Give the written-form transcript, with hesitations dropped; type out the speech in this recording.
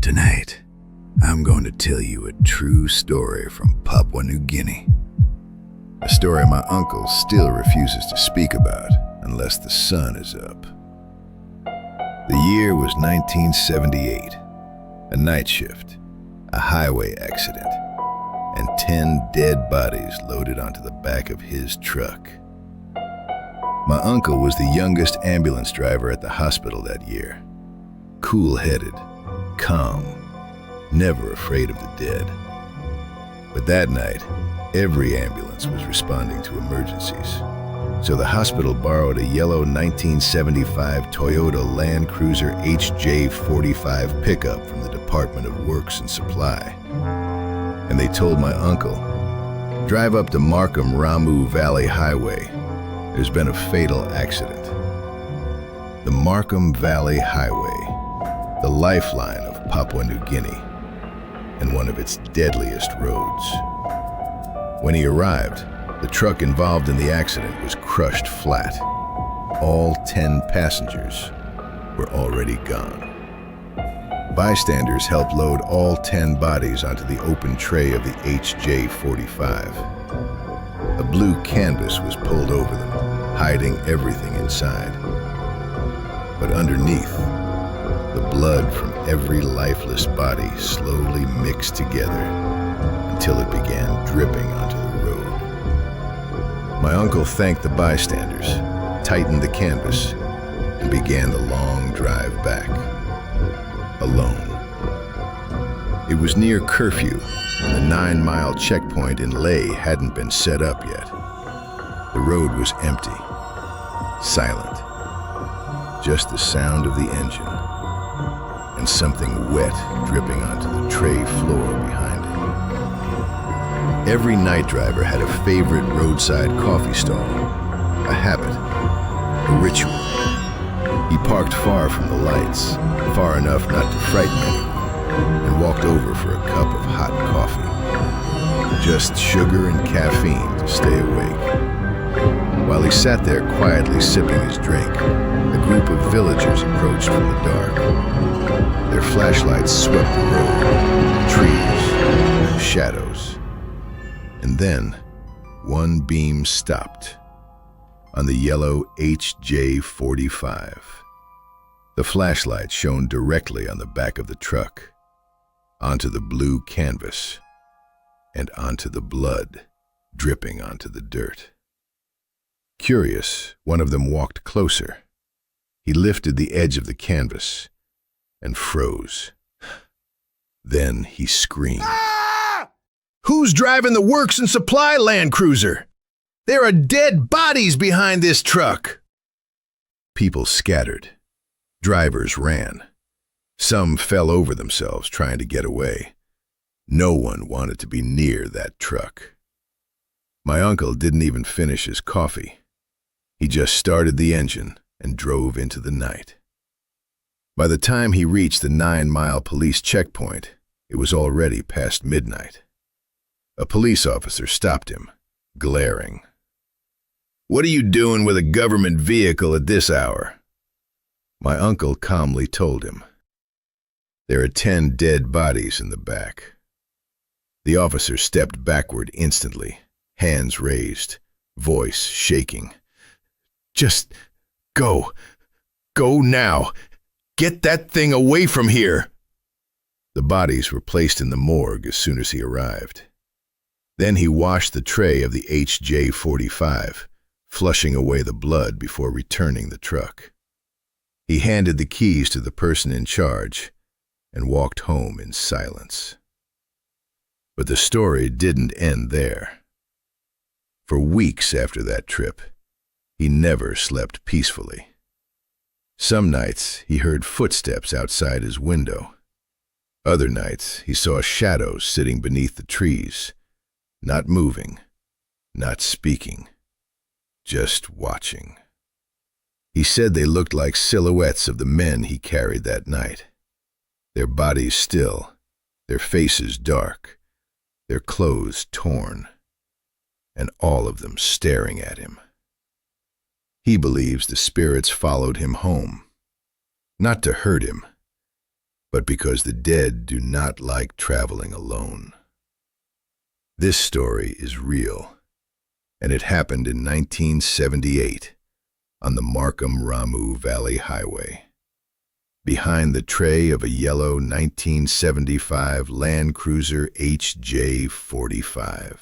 Tonight, I'm going to tell you a true story from Papua New Guinea. A story my uncle still refuses to speak about unless the sun is up. The year was 1978. A night shift, a highway accident, and 10 dead bodies loaded onto the back of his truck. My uncle was the youngest ambulance driver at the hospital that year. Cool-headed, calm, never afraid of the dead. But that night, every ambulance was responding to emergencies. So the hospital borrowed a yellow 1975 Toyota Land Cruiser HJ45 pickup from the Department of Works and Supply. And they told my uncle, "Drive up to Markham Ramu Valley Highway. There's been a fatal accident." The Markham Valley Highway, the lifeline of Papua New Guinea, and one of its deadliest roads. When he arrived, the truck involved in the accident was crushed flat. All 10 passengers were already gone. Bystanders helped load all 10 bodies onto the open tray of the HJ45. A blue canvas was pulled over them, hiding everything inside. But underneath, the blood from every lifeless body slowly mixed together until it began dripping onto the road. My uncle thanked the bystanders, tightened the canvas, and began the long drive back, alone. It was near curfew, and the 9-mile checkpoint in Leh hadn't been set up yet. The road was empty, silent, just the sound of the engine, and something wet dripping onto the tray floor behind him. Every night driver had a favorite roadside coffee stall, a habit, a ritual. He parked far from the lights, far enough not to frighten anyone, and walked over for a cup of hot coffee. Just sugar and caffeine to stay awake. While he sat there quietly sipping his drink, a group of villagers approached from the dark. Their flashlights swept the road, trees, shadows. And then, one beam stopped on the yellow HJ45. The flashlight shone directly on the back of the truck, onto the blue canvas, and onto the blood dripping onto the dirt. Curious, one of them walked closer. He lifted the edge of the canvas and froze. Then he screamed. "Ah! Who's driving the Works and Supply Land Cruiser? There are dead bodies behind this truck!" People scattered. Drivers ran. Some fell over themselves trying to get away. No one wanted to be near that truck. My uncle didn't even finish his coffee. He just started the engine and drove into the night. By the time he reached the 9-mile police checkpoint, it was already past midnight. A police officer stopped him, glaring. "What are you doing with a government vehicle at this hour?" My uncle calmly told him. "There are 10 dead bodies in the back." The officer stepped backward instantly, hands raised, voice shaking. "Just go. Go now. Get that thing away from here." The bodies were placed in the morgue as soon as he arrived. Then he washed the tray of the HJ45, flushing away the blood before returning the truck. He handed the keys to the person in charge and walked home in silence. But the story didn't end there. For weeks after that trip, he never slept peacefully. Some nights he heard footsteps outside his window. Other nights he saw shadows sitting beneath the trees, not moving, not speaking, just watching. He said they looked like silhouettes of the men he carried that night. Their bodies still, their faces dark, their clothes torn, and all of them staring at him. He believes the spirits followed him home, not to hurt him, but because the dead do not like traveling alone. This story is real, and it happened in 1978 on the Markham-Ramu Valley Highway, behind the tray of a yellow 1975 Land Cruiser HJ45.